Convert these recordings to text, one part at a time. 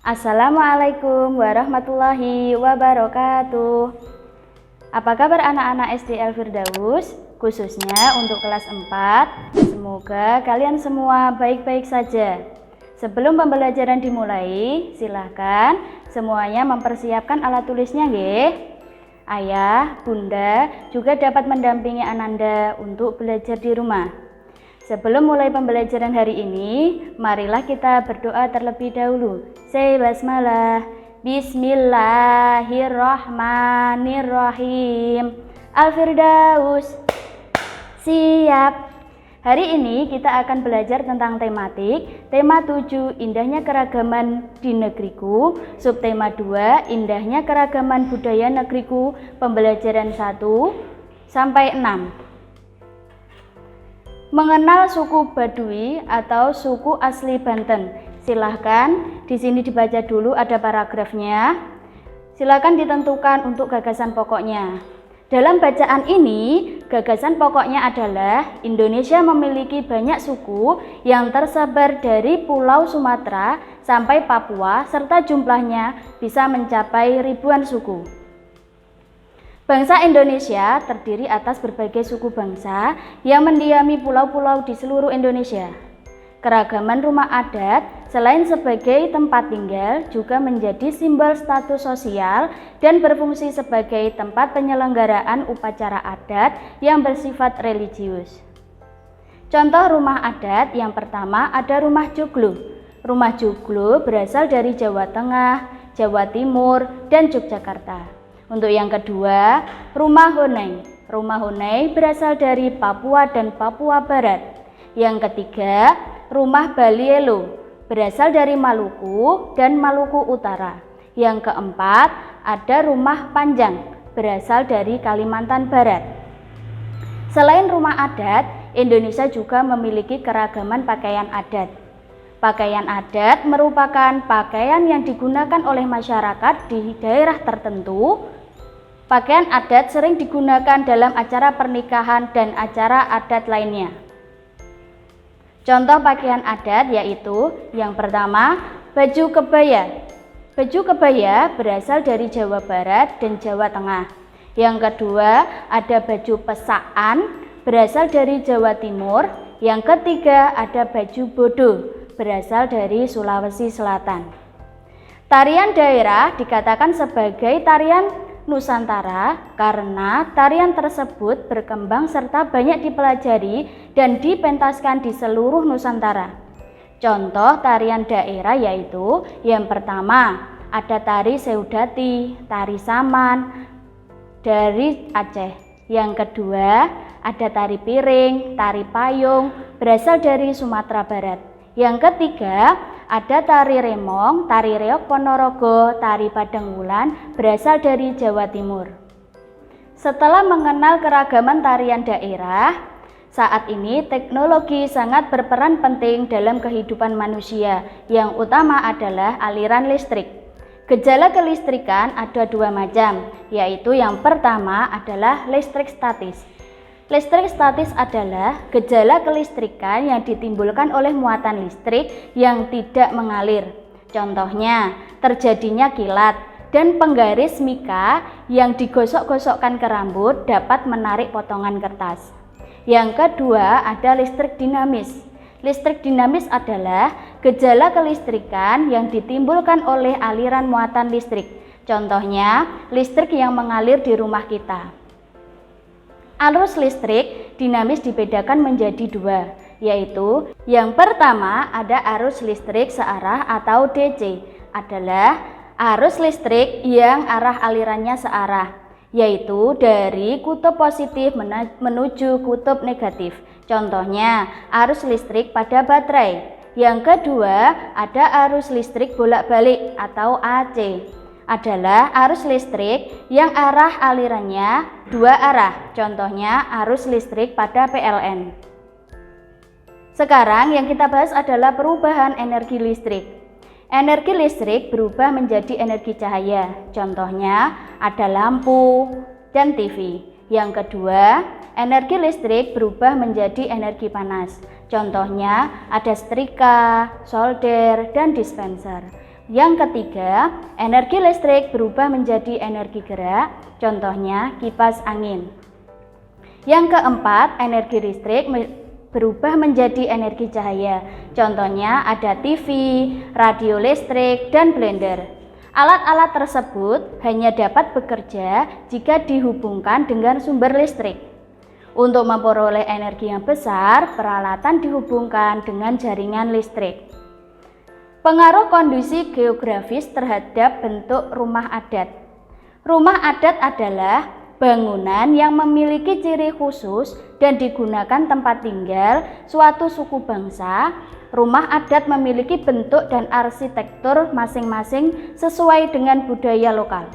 Assalamualaikum warahmatullahi wabarakatuh. Apa kabar anak-anak SD Al-Firdaus, khususnya untuk kelas 4? Semoga kalian semua baik-baik saja. Sebelum pembelajaran dimulai, silahkan semuanya mempersiapkan alat tulisnya nggih. Ayah, bunda juga dapat mendampingi Ananda untuk belajar di rumah. Sebelum mulai pembelajaran hari ini, marilah kita berdoa terlebih dahulu. Say basmalah. Bismillahirrahmanirrahim. Al-Firdaus. Siap. Hari ini kita akan belajar tentang tematik. Tema 7, indahnya keragaman di negeriku. Subtema 2, indahnya keragaman budaya negeriku. Pembelajaran 1 sampai 6. Mengenal suku Baduy atau suku asli Banten. Silahkan di sini dibaca dulu, ada paragrafnya. Silahkan ditentukan untuk gagasan pokoknya. Dalam bacaan ini, gagasan pokoknya adalah Indonesia memiliki banyak suku yang tersebar dari Pulau Sumatera sampai Papua, serta jumlahnya bisa mencapai ribuan suku. Bangsa Indonesia terdiri atas berbagai suku bangsa yang mendiami pulau-pulau di seluruh Indonesia. Keragaman rumah adat selain sebagai tempat tinggal juga menjadi simbol status sosial dan berfungsi sebagai tempat penyelenggaraan upacara adat yang bersifat religius. Contoh rumah adat yang pertama ada rumah joglo. Rumah joglo berasal dari Jawa Tengah, Jawa Timur, dan Yogyakarta. Untuk yang kedua, rumah Honai. Rumah Honai berasal dari Papua dan Papua Barat. Yang ketiga, rumah Balielo berasal dari Maluku dan Maluku Utara. Yang keempat, ada rumah Panjang berasal dari Kalimantan Barat. Selain rumah adat, Indonesia juga memiliki keragaman pakaian adat. Pakaian adat merupakan pakaian yang digunakan oleh masyarakat di daerah tertentu. Pakaian adat sering digunakan dalam acara pernikahan dan acara adat lainnya. Contoh pakaian adat yaitu yang pertama, baju kebaya. Baju kebaya berasal dari Jawa Barat dan Jawa Tengah. Yang kedua, ada baju pesaan berasal dari Jawa Timur. Yang ketiga, ada baju bodo berasal dari Sulawesi Selatan. Tarian daerah dikatakan sebagai tarian Nusantara karena tarian tersebut berkembang serta banyak dipelajari dan dipentaskan di seluruh Nusantara. Contoh tarian daerah yaitu yang pertama ada tari Seudati, tari Saman dari Aceh. Yang kedua ada tari Piring, tari Payung berasal dari Sumatera Barat. Yang ketiga, ada tari Remong, tari Reog Ponorogo, tari Padang Wulan berasal dari Jawa Timur. Setelah mengenal keragaman tarian daerah, saat ini teknologi sangat berperan penting dalam kehidupan manusia. Yang utama adalah aliran listrik. Gejala kelistrikan ada dua macam, yaitu yang pertama adalah listrik statis. Listrik statis adalah gejala kelistrikan yang ditimbulkan oleh muatan listrik yang tidak mengalir. Contohnya, terjadinya kilat dan penggaris mika yang digosok-gosokkan ke rambut dapat menarik potongan kertas. Yang kedua, ada listrik dinamis. Listrik dinamis adalah gejala kelistrikan yang ditimbulkan oleh aliran muatan listrik. Contohnya, listrik yang mengalir di rumah kita. Arus listrik dinamis dibedakan menjadi dua, yaitu yang pertama ada arus listrik searah atau DC, adalah arus listrik yang arah alirannya searah, yaitu dari kutub positif menuju kutub negatif. Contohnya arus listrik pada baterai. Yang kedua ada arus listrik bolak-balik atau AC, adalah arus listrik yang arah alirannya dua arah. Contohnya arus listrik pada PLN. Sekarang yang kita bahas adalah perubahan energi listrik. Energi listrik berubah menjadi energi cahaya. Contohnya ada lampu dan TV. Yang kedua, energi listrik berubah menjadi energi panas. Contohnya ada setrika, solder, dan dispenser. Yang ketiga, energi listrik berubah menjadi energi gerak. Contohnya kipas angin. Yang keempat, energi listrik berubah menjadi energi cahaya. Contohnya ada TV, radio listrik, dan blender. Alat-alat tersebut hanya dapat bekerja jika dihubungkan dengan sumber listrik. Untuk memperoleh energi yang besar, peralatan dihubungkan dengan jaringan listrik. Pengaruh kondisi geografis terhadap bentuk rumah adat. Rumah adat adalah bangunan yang memiliki ciri khusus dan digunakan tempat tinggal suatu suku bangsa. Rumah adat memiliki bentuk dan arsitektur masing-masing sesuai dengan budaya lokal.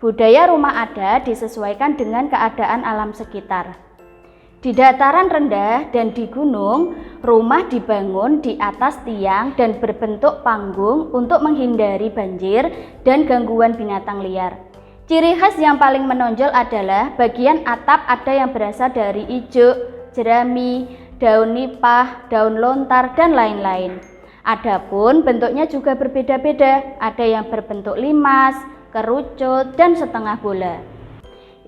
Budaya rumah adat disesuaikan dengan keadaan alam sekitar. Di dataran rendah dan di gunung, rumah dibangun di atas tiang dan berbentuk panggung untuk menghindari banjir dan gangguan binatang liar. Ciri khas yang paling menonjol adalah bagian atap ada yang berasal dari ijuk, jerami, daun nipah, daun lontar, dan lain-lain. Adapun bentuknya juga berbeda-beda, ada yang berbentuk limas, kerucut, dan setengah bola.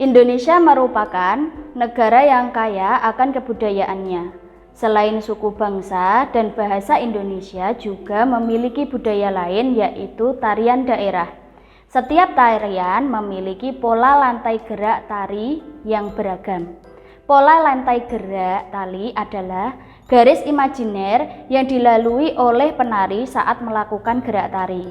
Indonesia merupakan negara yang kaya akan kebudayaannya. Selain suku bangsa dan bahasa, Indonesia juga memiliki budaya lain, yaitu tarian daerah. Setiap tarian memiliki pola lantai gerak tari yang beragam. Pola lantai gerak tali adalah garis imajiner yang dilalui oleh penari saat melakukan gerak tari.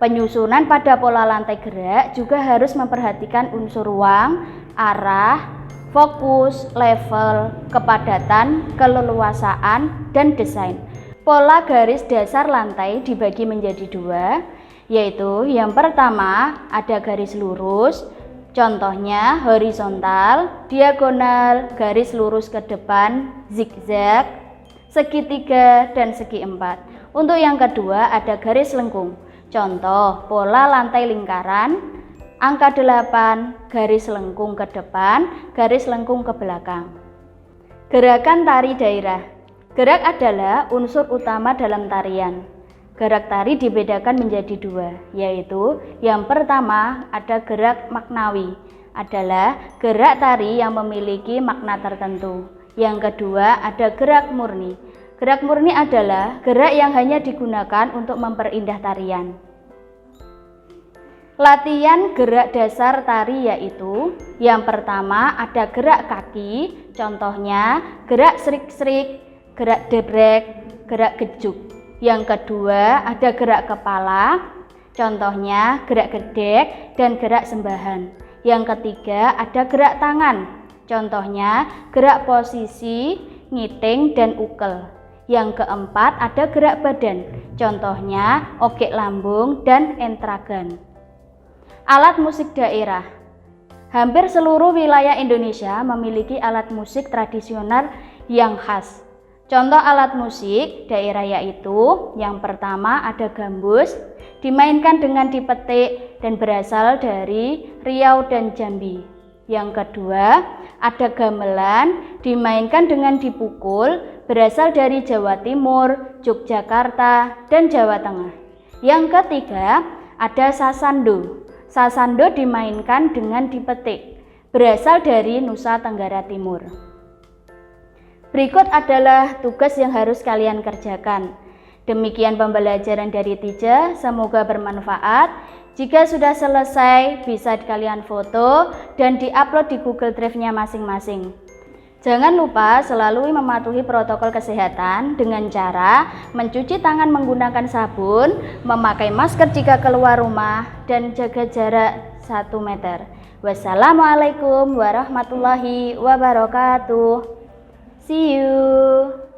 Penyusunan pada pola lantai gerak juga harus memperhatikan unsur ruang, arah, fokus, level, kepadatan, keleluasaan, dan desain. Pola garis dasar lantai dibagi menjadi dua, yaitu yang pertama ada garis lurus, contohnya horizontal, diagonal, garis lurus ke depan, zigzag, segitiga, dan segi empat. Untuk yang kedua ada garis lengkung, contoh pola lantai lingkaran, angka 8, garis lengkung ke depan, garis lengkung ke belakang. Gerakan tari daerah. Gerak adalah unsur utama dalam tarian. Gerak tari dibedakan menjadi dua, yaitu yang pertama ada gerak maknawi, adalah gerak tari yang memiliki makna tertentu. Yang kedua ada gerak murni. Gerak murni adalah gerak yang hanya digunakan untuk memperindah tarian. Latihan gerak dasar tari yaitu yang pertama ada gerak kaki, contohnya gerak serik-serik, gerak debrek, gerak gejuk. Yang kedua ada gerak kepala, contohnya gerak gedek dan gerak sembahan. Yang ketiga ada gerak tangan, contohnya gerak posisi, ngiting, dan ukel. Yang keempat ada gerak badan, contohnya ogek lambung dan entragan. Alat musik daerah. Hampir seluruh wilayah Indonesia memiliki alat musik tradisional yang khas. Contoh alat musik daerah yaitu yang pertama ada gambus, dimainkan dengan dipetik dan berasal dari Riau dan Jambi. Yang kedua ada gamelan, dimainkan dengan dipukul, berasal dari Jawa Timur, Yogyakarta, dan Jawa Tengah. Yang ketiga ada sasando. Sasando dimainkan dengan dipetik, berasal dari Nusa Tenggara Timur. Berikut adalah tugas yang harus kalian kerjakan. Demikian pembelajaran dari Tija, semoga bermanfaat. Jika sudah selesai, bisa kalian foto dan diupload di Google Drive-nya masing-masing. Jangan lupa selalu mematuhi protokol kesehatan dengan cara mencuci tangan menggunakan sabun, memakai masker jika keluar rumah, dan jaga jarak 1 meter. Wassalamualaikum warahmatullahi wabarakatuh. See you.